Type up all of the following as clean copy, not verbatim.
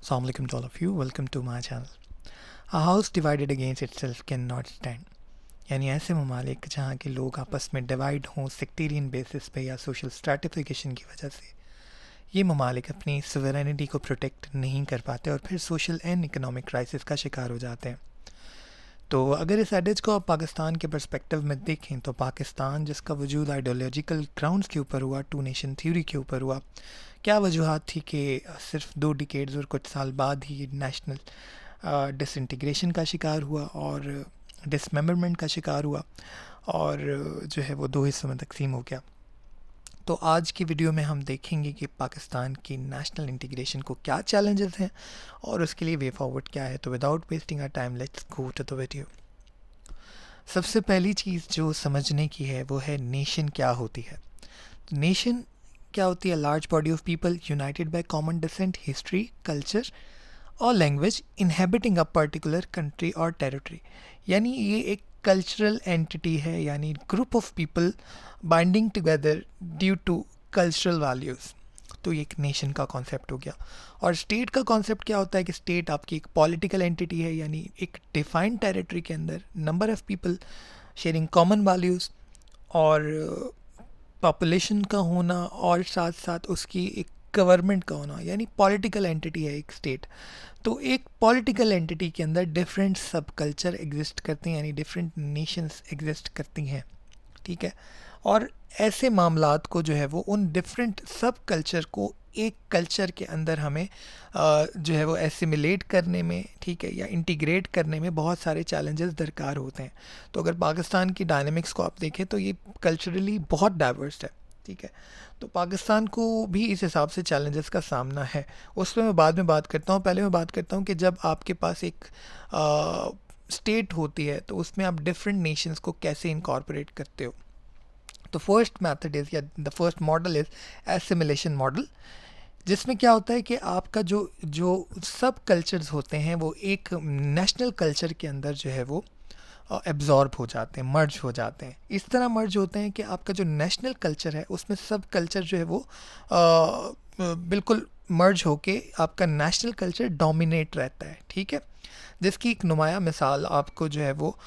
Assalamu alaikum to all of you. Welcome to my channel. A house divided against itself cannot stand. यानी ऐसे ममालिक जहाँ के लोग आपस में डिवाइड हों सेक्टेरियन बेसिस पे या सोशल स्ट्रैटिफिकेशन की वजह से, ये ममालिक अपनी सोवरेनिटी को प्रोटेक्ट नहीं कर पाते और फिर सोशल एंड इकोनॉमिक क्राइसिस का शिकार हो जाते हैं। तो अगर इस एडिज को आप पाकिस्तान के पर्सपेक्टिव में देखें तो पाकिस्तान जिसका वजूद आइडियोलॉजिकल ग्राउंड्स के ऊपर हुआ, टू नेशन थ्योरी के ऊपर हुआ, क्या वजूहत थी कि सिर्फ 2 डिकेड्स और कुछ साल बाद ही नेशनल डिसइंटीग्रेशन का शिकार हुआ और डिसमेंबरमेंट का शिकार हुआ और जो है वो 2 हिस्सों में तकसीम हो गया। तो आज की वीडियो में हम देखेंगे कि पाकिस्तान की नेशनल इंटीग्रेशन को क्या चैलेंजेस हैं और उसके लिए वे फॉरवर्ड क्या है। तो without wasting our time let's go to the video. सबसे पहली चीज़ जो समझने की है वो है नेशन क्या होती है। नेशन क्या होती है? Large body of people united by common descent, history, culture और language inhabiting a particular country और टेरिटरी। यानी ये एक कल्चरल एंटिटी है, यानी group of people binding together due to cultural values. तो ये एक नेशन का कॉन्सेप्ट हो गया। और स्टेट का कॉन्सेप्ट क्या होता है कि स्टेट आपकी एक पॉलिटिकल एंटिटी है, यानी एक डिफाइंड टेरिटरी के अंदर number of people sharing common values और पॉपुलेशन का होना और साथ साथ उसकी एक गवर्नमेंट का होना, यानी पॉलिटिकल एंटिटी है एक स्टेट। तो एक पॉलिटिकल एंटिटी के अंदर डिफरेंट सब कल्चर एग्जिस्ट करते हैं, यानी डिफरेंट नेशंस एग्जिस्ट करती हैं, ठीक है। और ऐसे मामलात को जो है वो उन डिफरेंट सब कल्चर को एक कल्चर के अंदर हमें जो है वो एसिमिलेट करने में, ठीक है, या इंटीग्रेट करने में बहुत सारे चैलेंजेस दरकार होते हैं। तो अगर पाकिस्तान की डायनेमिक्स को आप देखें तो ये कल्चरली बहुत डाइवर्स है, ठीक है। तो पाकिस्तान को भी इस हिसाब से चैलेंजेस का सामना है। उस पर मैं बाद में बात करता हूँ। पहले मैं बात करता हूँ कि जब आपके पास एक स्टेट होती है तो उसमें आप डिफरेंट नेशंस को कैसे इनकॉर्पोरेट करते हो। तो फर्स्ट मेथड इज़ या the first model is assimilation model, जिसमें क्या होता है कि आपका जो जो सब कल्चर्स होते हैं वो एक नेशनल कल्चर के अंदर जो है वो एब्जॉर्ब हो जाते हैं, मर्ज हो जाते हैं। इस तरह मर्ज होते हैं कि आपका जो नेशनल कल्चर है उसमें सब कल्चर जो है वो बिल्कुल मर्ज होके आपका नेशनल कल्चर डोमिनेट रहता है, ठीक है। जिसकी एक नुमाया मिसाल आपको जो है वो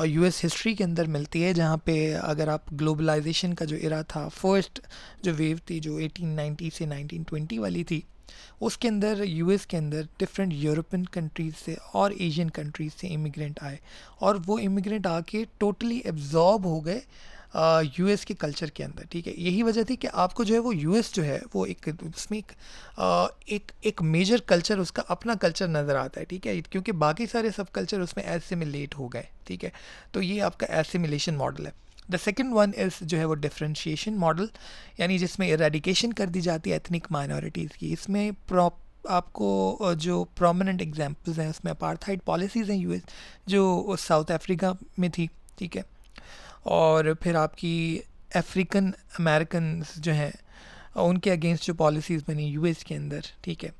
यूएस हिस्ट्री के अंदर मिलती है, जहाँ पे अगर आप ग्लोबलाइजेशन का जो इरा था, फर्स्ट जो वेव थी जो 1890 से 1920 वाली थी, उसके अंदर यूएस के अंदर डिफरेंट यूरोपियन कंट्रीज़ से और एशियन कंट्रीज़ से इमिग्रेंट आए और वो इमिग्रेंट आके टोटली एब्जॉर्ब हो गए यूएस के कल्चर के अंदर, ठीक है। यही वजह थी कि आपको जो है वो यूएस जो है वो एक उसमें एक मेजर कल्चर, उसका अपना कल्चर नज़र आता है, ठीक है, क्योंकि बाकी सारे सब कल्चर उसमें एसिमिलेट हो गए, ठीक है। तो ये आपका एसिमिलेशन मॉडल है। द सेकेंड वन इज़ जो है वो डिफ्रेंशिएशन मॉडल, यानी जिसमें इरेडिकेशन कर दी जाती है एथनिक माइनॉरिटीज़ की। इसमें आपको जो प्रोमिनेंट एग्जांपल्स हैं उसमें अपार्थाइड पॉलिसीज़ हैं यूएस जो साउथ अफ्रीका में थी, ठीक है। और फिर आपकी अफ्रीकन अमेरिकन जो हैं उनके अगेंस्ट जो पॉलिसीज़ बनी यूएस के अंदर, ठीक है।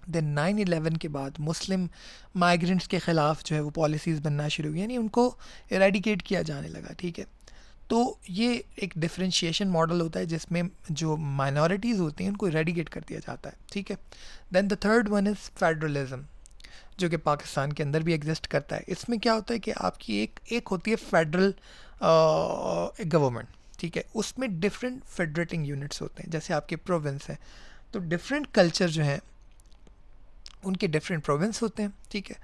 देन 9/11 के बाद मुस्लिम माइग्रेंट्स के ख़िलाफ़ जो है वो पॉलिसीज़ बनना शुरू हुई, यानी उनको इरेडिकेट किया जाने लगा, ठीक है। तो ये एक डिफरेंशिएशन मॉडल होता है जिसमें जो माइनॉरिटीज़ होती हैं उनको इरेडिकेट कर दिया जाता है, ठीक है। Then the third one is federalism, जो कि पाकिस्तान के अंदर भी एग्जिस्ट करता है। इसमें क्या होता है कि आपकी एक होती है फेडरल गवर्नमेंट, ठीक है, उसमें डिफरेंट फेडरेटिंग यूनिट्स होते हैं, जैसे आपके प्रोविंस हैं, तो डिफरेंट कल्चर जो हैं उनके डिफरेंट प्रोविंस होते हैं, ठीक है।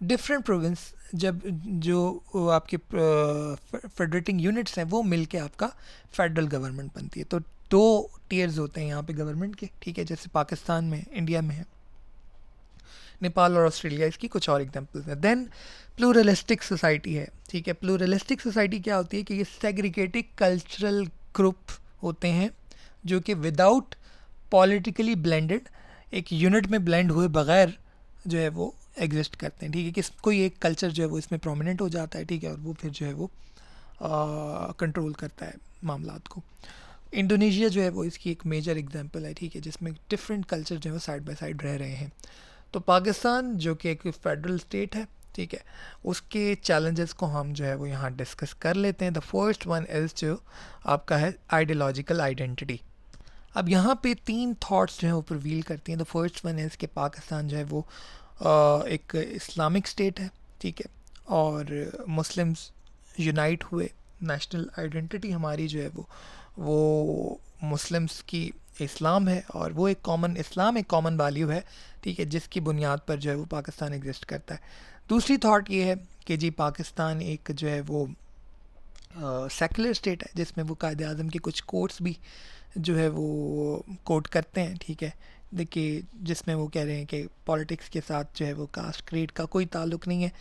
डिफरेंट प्रोविंस जब जो आपके फेडरेटिंग यूनिट्स हैं वो मिलके आपका फेडरल गवर्नमेंट बनती है। तो 2 टीयर्स होते हैं यहाँ पे गवर्नमेंट के, ठीक है, जैसे पाकिस्तान में, इंडिया में है, नेपाल और ऑस्ट्रेलिया इसकी कुछ और एग्जांपल्स हैं। देन प्लूरलिस्टिक सोसाइटी है, ठीक है। प्लूरलिस्टिक सोसाइटी क्या होती है कि ये सेग्रीगेटेड कल्चरल ग्रुप होते हैं जो कि विदाउट पॉलिटिकली ब्लेंडेड, एक यूनिट में ब्लेंड हुए बगैर जो है वो एग्जिस्ट करते हैं, ठीक है। कि कोई एक कल्चर जो है वो इसमें प्रोमिनेंट हो जाता है, ठीक है, और वो फिर जो है वो कंट्रोल करता है मामलात को। इंडोनेशिया जो है वो इसकी एक मेजर एग्जांपल है, ठीक है, जिसमें डिफरेंट कल्चर जो है वो साइड बाय साइड रह रहे हैं। तो पाकिस्तान जो कि एक फेडरल स्टेट है, ठीक है, उसके चैलेंजेस को हम जो है वो यहाँ डिस्कस कर लेते हैं। द फर्स्ट वन इज़ जो आपका है आइडियोलॉजिकल आइडेंटिटी। अब यहाँ पे 3 थॉट्स जो है वो प्रिवील करती हैं। द फर्स्ट वन है कि पाकिस्तान जो है वो एक इस्लामिक स्टेट है, ठीक है, और मुस्लिम्स यूनाइट हुए, नेशनल आइडेंटिटी हमारी जो है वो मुस्लिम्स की इस्लाम है, और वो एक कॉमन इस्लाम एक कॉमन वैल्यू है, ठीक है, जिसकी बुनियाद पर जो है वो पाकिस्तान एग्जिस्ट करता है। दूसरी थॉट ये है कि जी पाकिस्तान एक जो है वो सेकुलर स्टेट है, जिसमें वो कायदे आज़म के कुछ कोर्ट्स भी जो है वो कोट करते हैं, ठीक है, देखिए जिसमें वो कह रहे हैं कि पॉलिटिक्स के साथ जो है वो कास्ट क्रीड का कोई ताल्लुक नहीं है।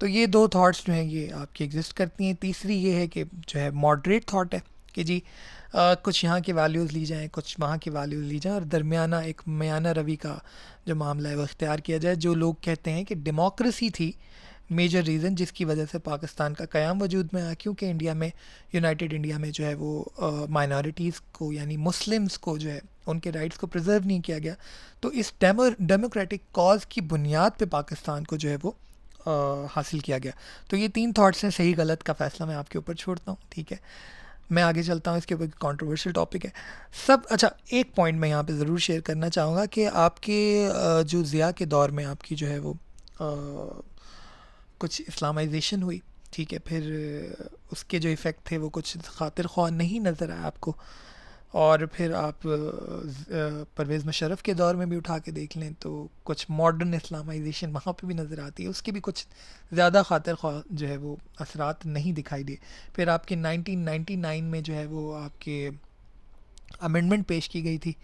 तो ये दो थॉट्स जो हैं ये आपकी एग्जिस्ट करती हैं। तीसरी ये है कि जो है मॉडरेट थॉट है कि जी कुछ यहाँ के वैल्यूज़ ली जाएँ, कुछ वहाँ के वैल्यूज़ ली जाएँ, और दरमियाना एक मियाना रवि का जो मामला है वो इख्तियार किया जाए। जो लोग कहते हैं कि डेमोक्रेसी थी मेजर रीज़न जिसकी वजह से पाकिस्तान का क़याम वजूद में आया, क्योंकि इंडिया में यूनाइटेड इंडिया में जो है वो माइनॉरिटीज़ को यानी मुस्लिम्स को जो है उनके राइट्स को प्रिजर्व नहीं किया गया। तो इस डेमोक्रेटिक कॉज की बुनियाद पे पाकिस्तान को जो है वो हासिल किया गया। तो ये 3 थॉट्स हैं, सही गलत का फ़ैसला मैं आपके ऊपर छोड़ता हूँ, ठीक है। मैं आगे चलता हूँ, इसके ऊपर कंट्रोवर्शियल टॉपिक है सब। अच्छा, एक पॉइंट मैं यहाँ पे ज़रूर शेयर करना चाहूँगा कि आपके जो ज़िया के दौर में आपकी जो है वो कुछ इस्लामाइजेशन हुई, ठीक है, फिर उसके जो इफ़ेक्ट थे वो कुछ खातिर ख्वाह नहीं नज़र आया आपको, और फिर आप परवेज़ मुशर्रफ के दौर में भी उठा के देख लें तो कुछ मॉडर्न इस्लामाइजेशन वहाँ पे भी नज़र आती है, उसके भी कुछ ज़्यादा खातिर ख्वाह जो है वो असरात नहीं दिखाई दिए। फिर आपके 1999 में जो है वो आपके अमेंडमेंट पेश की गई थी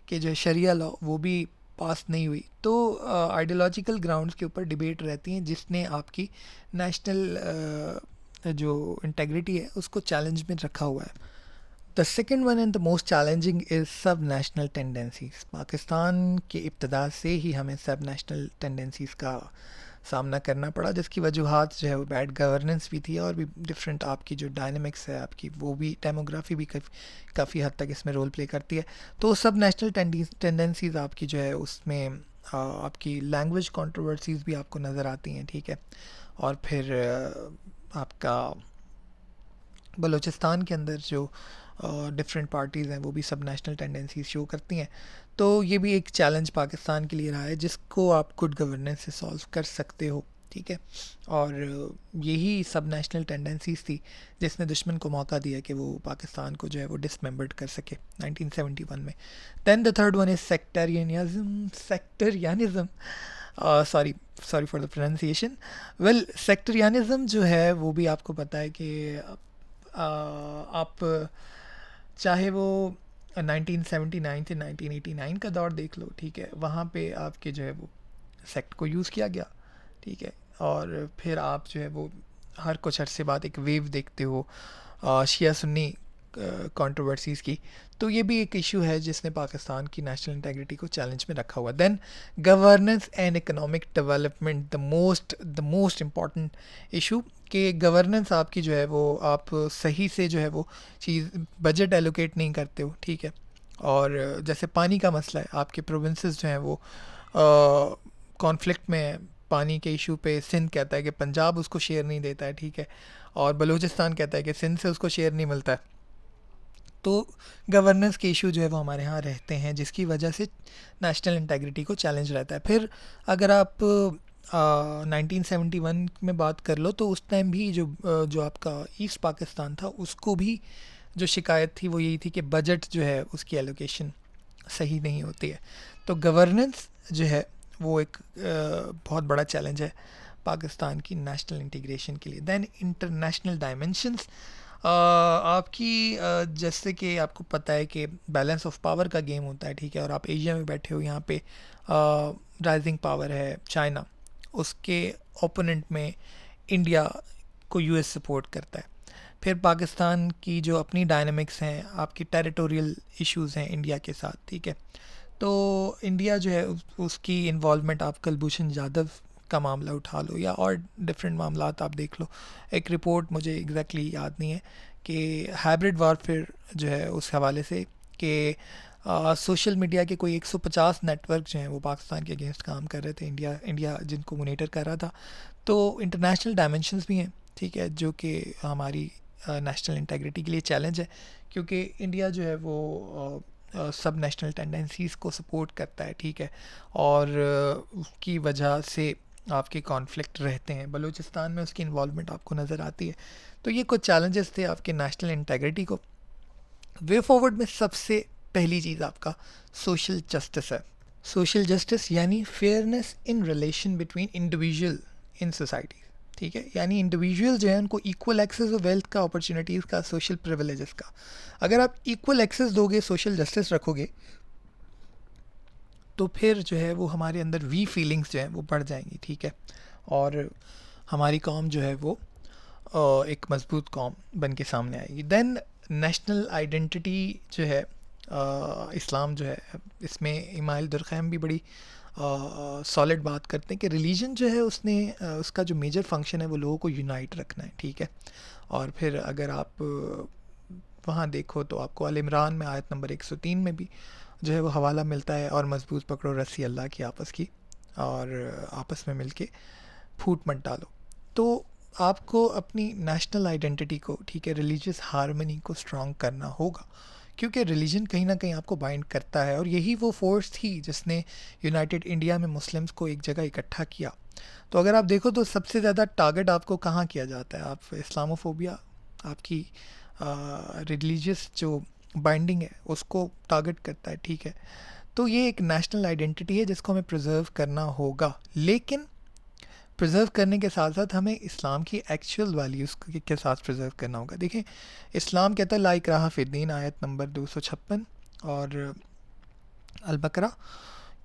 कि जो शरिया लॉ वो भी पास नहीं हुई। तो आइडियोलॉजिकल ग्राउंड्स के ऊपर डिबेट रहती हैं जिसने आपकी नेशनल जो इंटेग्रिटी है उसको चैलेंज में रखा हुआ है। The second one and the most challenging is सब नेशनल टेंडेंसीज। पाकिस्तान के इब्तदा से ही हमें सब नेशनल टेंडेंसीज़ का सामना करना पड़ा, जिसकी वजूहत जो है वो बैड गवर्नेंस भी थी, और भी डिफरेंट आपकी जो डायनेमिक्स है आपकी वो भी डेमोग्राफी भी काफ़ी हद तक इसमें रोल प्ले करती है। तो सब नेशनल टेंडेंसीज़ आपकी जो है उसमें आपकी लैंग्वेज कंट्रोवर्सीज़ भी आपको नज़र आती हैं, ठीक है, और फिर आपका बलूचिस्तान के अंदर जो डिफरेंट पार्टीज़ हैं वो भी सब नेशनल टेंडेंसीज शो करती हैं। तो ये भी एक चैलेंज पाकिस्तान के लिए रहा है जिसको आप गुड गवर्नेंस से सॉल्व कर सकते हो, ठीक है, और यही सब नेशनल टेंडेंसीज थी जिसने दुश्मन को मौका दिया कि वो पाकिस्तान को जो है वो डिसमेंबर्ड कर सके 1971 में। Then the third one is sectarianism, sorry for the pronunciation. Well, sectarianism जो है वो भी आपको पता है कि आप चाहे वो 1979 से 1989 का दौर देख लो, ठीक है, वहाँ पे आपके जो है वो सेक्ट को यूज़ किया गया, ठीक है, और फिर आप जो है वो हर कुछ अरसे बाद एक वेव देखते हो शिया सुन्नी कंट्रोवर्सीज़ की। तो ये भी एक इशू है जिसने पाकिस्तान की नेशनल इंटेग्रिटी को चैलेंज में रखा हुआ। Then governance and economic development, the most important issue कि गवर्नेंस आपकी जो है वो आप सही से जो है वो चीज़ बजट एलोकेट नहीं करते हो, ठीक है, और जैसे पानी का मसला है, आपके प्रोविंसेस जो हैं वो कॉन्फ्लिक्ट में है पानी के इशू पे। सिंध कहता है कि पंजाब उसको शेयर नहीं देता है, ठीक है, और बलूचिस्तान कहता है कि सिंध से उसको शेयर नहीं मिलता है। तो गवर्नेंस के इशू जो है वो हमारे यहाँ रहते हैं जिसकी वजह से नेशनल इंटेग्रिटी को चैलेंज रहता है। फिर अगर आप 1971 में बात कर लो तो उस टाइम भी जो आपका ईस्ट पाकिस्तान था उसको भी जो शिकायत थी वो यही थी कि बजट जो है उसकी एलोकेशन सही नहीं होती है। तो गवर्नेंस जो है वो एक बहुत बड़ा चैलेंज है पाकिस्तान की नेशनल इंटीग्रेशन के लिए। दैन इंटरनेशनल डायमेंशंस, आपकी जैसे कि आपको पता है कि बैलेंस ऑफ पावर का गेम होता है, ठीक है, और आप एशिया में बैठे हो, यहाँ पे राइजिंग पावर है चाइना, उसके ओपोनेंट में इंडिया को यूएस सपोर्ट करता है। फिर पाकिस्तान की जो अपनी डायनामिक्स हैं, आपकी टेरिटोरियल इश्यूज़ हैं इंडिया के साथ, ठीक है, तो इंडिया जो है उसकी इन्वॉल्वमेंट आप कुलभूषण जाधव का मामला उठा लो या और डिफरेंट मामलात आप देख लो। एक रिपोर्ट मुझे एग्जैक्टली याद नहीं है कि हाइब्रिड वारफेयर जो है उस हवाले से कि सोशल मीडिया के कोई 150 नेटवर्क जो हैं वो पाकिस्तान के अगेंस्ट काम कर रहे थे, इंडिया जिनको मोनिटर कर रहा था। तो इंटरनेशनल डायमेंशंस भी हैं, ठीक है, जो कि हमारी नेशनल इंटेग्रिटी के लिए चैलेंज है, क्योंकि इंडिया जो है वो सब नेशनल टेंडेंसीज़ को सपोर्ट करता है, ठीक है, और उसकी वजह से आपके कॉन्फ्लिक्ट रहते हैं। बलूचिस्तान में उसकी इन्वॉल्वमेंट आपको नज़र आती है। तो ये कुछ चैलेंजेस थे आपके नेशनल इंटेग्रिटी को। वे फॉरवर्ड में सबसे पहली चीज़ आपका सोशल जस्टिस है। सोशल जस्टिस यानी fairness in relation between individual in society, ठीक है, यानी इंडिविजुअल जो है उनको इक्वल एक्सेस ऑफ वेल्थ का, अपॉर्चुनिटीज़ का, सोशल प्रिविलेजेस का। अगर आप इक्वल एक्सेस दोगे, सोशल जस्टिस रखोगे, तो फिर जो है वो हमारे अंदर वी फीलिंग्स जो हैं वो बढ़ जाएंगी, ठीक है, और हमारी कौम जो है वो एक मजबूत कौम बन के सामने आएगी। देन नेशनल आइडेंटिटी जो है, इस्लाम जो है, इसमें इमाइल दुरखैम भी बड़ी सॉलिड बात करते हैं कि रिलीजन जो है उसने उसका जो मेजर फंक्शन है वो लोगों को यूनाइट रखना है, ठीक है। और फिर अगर आप वहाँ देखो तो आपको अल इमरान में आयत नंबर 103 में भी जो है वो हवाला मिलता है, और मजबूत पकड़ो रस्सी अल्लाह की आपस की, और आपस में मिलके फूट मत डालो। तो आपको अपनी नेशनल आइडेंटिटी को, ठीक है, रिलीजियस हार्मनी को स्ट्रॉन्ग करना होगा, क्योंकि रिलीजन कहीं ना कहीं आपको बाइंड करता है, और यही वो फोर्स थी जिसने यूनाइटेड इंडिया में मुस्लिम्स को एक जगह इकट्ठा किया। तो अगर आप देखो तो सबसे ज़्यादा टारगेट आपको कहाँ किया जाता है, आप इस्लामोफोबिया, आपकी रिलीजियस जो बाइंडिंग है उसको टारगेट करता है, ठीक है। तो ये एक नेशनल आइडेंटिटी है जिसको हमें प्रिजर्व करना होगा, लेकिन प्रिजर्व करने के साथ साथ हमें इस्लाम की एक्चुअल वैल्यूज़ के साथ प्रिजर्व करना होगा। देखें, इस्लाम कहता है ला इक्राहा फिद्दीन, आयत नंबर 256, और अल बकरा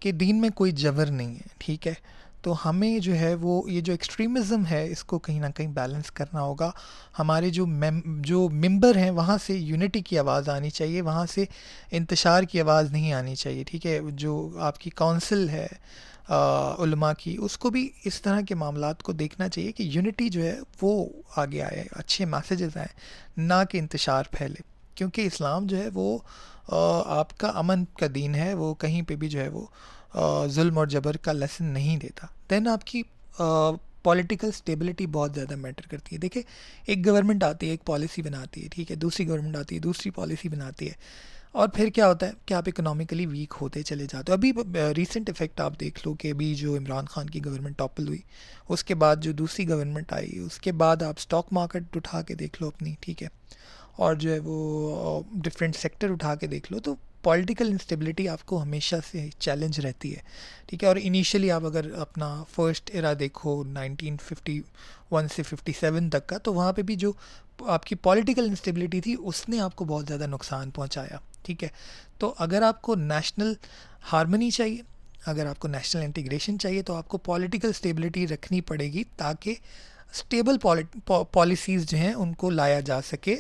के दीन में कोई जबर नहीं है, ठीक है। तो हमें जो है वो ये जो एक्सट्रीमिज़म है इसको कहीं ना कहीं बैलेंस करना होगा। हमारे जो मेंबर हैं वहाँ से यूनिटी की आवाज़ आनी चाहिए, वहाँ से इंतशार की आवाज़ नहीं आनी चाहिए, ठीक है। जो आपकी काउंसिल है उलमा की, उसको भी इस तरह के मामलात को देखना चाहिए कि यूनिटी जो है वो आगे आए, अच्छे मैसेजेस आए, ना कि इंतशार फैले, क्योंकि इस्लाम जो है वो आपका अमन का दीन है, वो कहीं पे भी जो है वो जुल्म और जबर का लेसन नहीं देता। देन आपकी पॉलिटिकल स्टेबिलिटी बहुत ज़्यादा मैटर करती है। देखिए, एक गवर्नमेंट आती है, एक पॉलिसी बनाती है, ठीक है, दूसरी गवर्नमेंट आती है, दूसरी पॉलिसी बनाती है, और फिर क्या होता है कि आप इकोनॉमिकली वीक होते चले जाते हो। अभी रीसेंट इफ़ेक्ट आप देख लो कि अभी जो इमरान खान की गवर्नमेंट टॉपल हुई, उसके बाद जो दूसरी गवर्नमेंट आई, उसके बाद आप स्टॉक मार्केट उठा के देख लो अपनी, ठीक है, और जो है वो डिफरेंट सेक्टर उठा के देख लो, तो पॉलिटिकल इंस्टेबिलिटी आपको हमेशा से चैलेंज रहती है, ठीक है। और इनिशियली आप अगर अपना फर्स्ट एरा देखो 1951 से 57 तक का, तो वहाँ पे भी जो आपकी पॉलिटिकल इंस्टेबिलिटी थी उसने आपको बहुत ज़्यादा नुकसान पहुँचाया, ठीक है। तो अगर आपको नेशनल हार्मनी चाहिए, अगर आपको नेशनल इंटीग्रेशन चाहिए, तो आपको पॉलिटिकल स्टेबिलिटी रखनी पड़ेगी, ताकि स्टेबल पॉलिसीज़ जो हैं उनको लाया जा सके,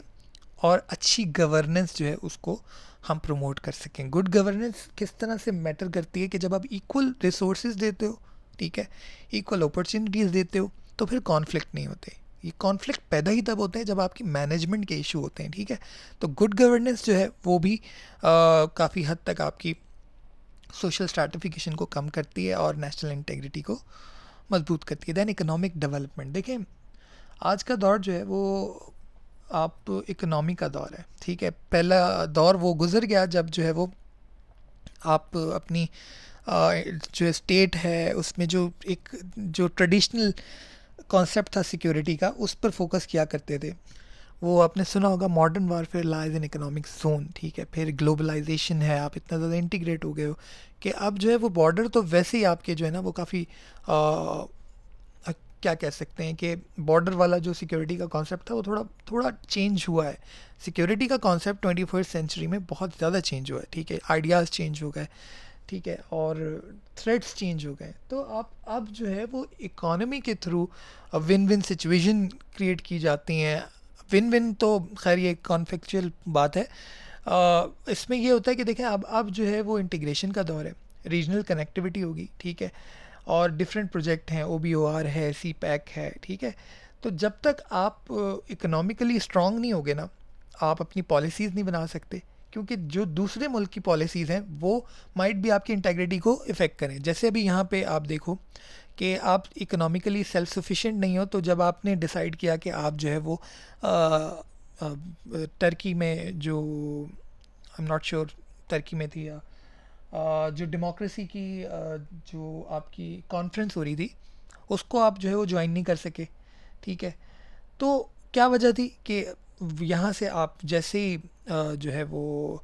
और अच्छी गवर्नेंस जो है उसको हम प्रमोट कर सकें। गुड गवर्नेंस किस तरह से मैटर करती है कि जब आप इक्वल रिसोर्सेज देते हो, ठीक है, इक्वल अपॉर्चुनिटीज़ देते हो, तो फिर कॉन्फ्लिक्ट नहीं होते। ये कॉन्फ्लिक्ट पैदा ही तब होते हैं जब आपकी मैनेजमेंट के इशू होते हैं, ठीक है। तो गुड गवर्नेंस जो है वो भी काफ़ी हद तक आपकी सोशल स्ट्रैटिफिकेशन को कम करती है और नेशनल इंटेग्रिटी को मजबूत करती है। दैन इकोनॉमिक डेवलपमेंट, देखें आज का दौर जो है वो आप इकोनॉमी का दौर है, ठीक है। पहला दौर वो गुजर गया जब जो है वो आप अपनी जो स्टेट है उसमें जो एक जो ट्रेडिशनल कॉन्सेप्ट था सिक्योरिटी का, उस पर फोकस किया करते थे। वो आपने सुना होगा modern warfare lies in economic zone, ठीक है। फिर ग्लोबलाइजेशन है, आप इतना ज़्यादा इंटीग्रेट हो गए हो कि अब जो है वो बॉर्डर तो वैसे ही आपके जो है ना वो काफ़ी क्या कह सकते हैं कि बॉर्डर वाला जो सिक्योरिटी का कॉन्सेप्ट था वो थोड़ा थोड़ा चेंज हुआ है। सिक्योरिटी का कॉन्सेप्ट 21st सेंचुरी में बहुत ज़्यादा चेंज हुआ है, ठीक है। आइडियाज़ चेंज हो गए, ठीक है, और थ्रेट्स चेंज हो गए। तो आप अब जो है वो इकोनॉमी के through win win situation create की जाती हैं। विन विन तो खैर ये कॉन्फेक्चुअल बात है। इसमें ये होता है कि देखें अब जो है वो इंटीग्रेशन का दौर है, रीजनल कनेक्टिविटी होगी, ठीक है, और डिफरेंट प्रोजेक्ट हैं, OBOR है, CPEC है, ठीक है। तो जब तक आप इकोनॉमिकली स्ट्रांग नहीं होगे ना, आप अपनी पॉलिसीज़ नहीं बना सकते, क्योंकि जो दूसरे मुल्क की पॉलिसीज़ हैं वो माइट भी आपकी इंटेग्रिटी को इफ़ेक्ट करें। जैसे अभी यहाँ पे आप देखो कि आप इकोनॉमिकली सेल्फ सफिशिएंट नहीं हो, तो जब आपने डिसाइड किया कि आप जो है वो टर्की में जो I am not sure Turkey में थी, या जो डेमोक्रेसी की जो आपकी कॉन्फ्रेंस हो रही थी, उसको आप जो है वो ज्वाइन नहीं कर सके, ठीक है। तो क्या वजह थी कि यहाँ से आप जैसे ही जो है वो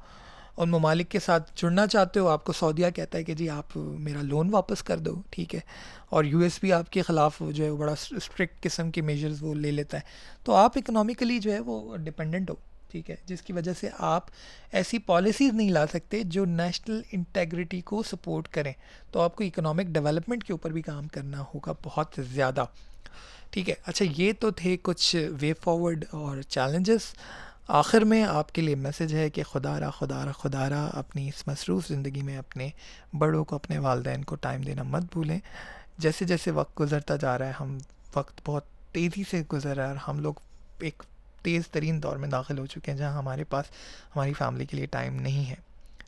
उन ममालिक के साथ जुड़ना चाहते हो, आपको सऊदीया कहता है कि जी आप मेरा लोन वापस कर दो, ठीक है। और यूएस भी आपके ख़िलाफ़ जो है वो बड़ा स्ट्रिक्ट किस्म के मेजर्स वो ले लेता है। तो आप इकोनॉमिकली जो है वो डिपेंडेंट हो, ठीक है, जिसकी वजह से आप ऐसी पॉलिसीज़ नहीं ला सकते जो नेशनल इंटेग्रिटी को सपोर्ट करें। तो आपको इकोनॉमिक डेवलपमेंट के ऊपर भी काम करना होगा बहुत ज़्यादा, ठीक है। अच्छा, ये तो थे कुछ वे फॉरवर्ड और चैलेंजेस। आखिर में आपके लिए मैसेज है कि खुदारा खुदारा खुदारा अपनी इस मसरूफ़ ज़िंदगी में अपने बड़ों को, अपने वालिदैन को टाइम देना मत भूलें। जैसे जैसे वक्त गुज़रता जा रहा है, हम वक्त बहुत तेज़ी से गुज़र रहा है और हम लोग एक तेज़ तरीन दौर में दाखिल हो चुके हैं जहाँ हमारे पास हमारी फैमिली के लिए टाइम नहीं है।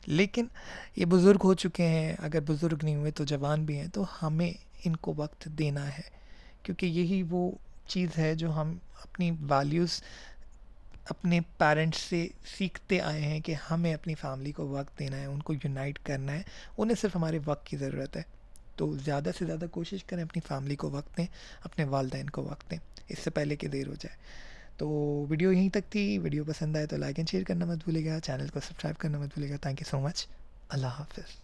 लेकिन ये बुज़ुर्ग हो चुके हैं, अगर बुज़ुर्ग नहीं हुए तो जवान भी हैं, तो हमें इनको वक्त देना है, क्योंकि यही वो चीज़ है जो हम अपनी वैल्यूज़ अपने पेरेंट्स से सीखते आए हैं कि हमें अपनी फैमिली को वक्त देना है, उनको यूनाइट करना है, उन्हें सिर्फ हमारे वक्त की ज़रूरत है। तो ज़्यादा से ज़्यादा कोशिश करें अपनी फैमिली को वक्त दें, अपने वालिदैन को वक्त दें, इससे पहले कि देर हो जाए। तो वीडियो यहीं तक थी। वीडियो पसंद आए तो लाइक एंड शेयर करना मत भूलिएगा, चैनल को सब्सक्राइब करना मत भूलिएगा। Thank you so much. Allah हाफ़िज़।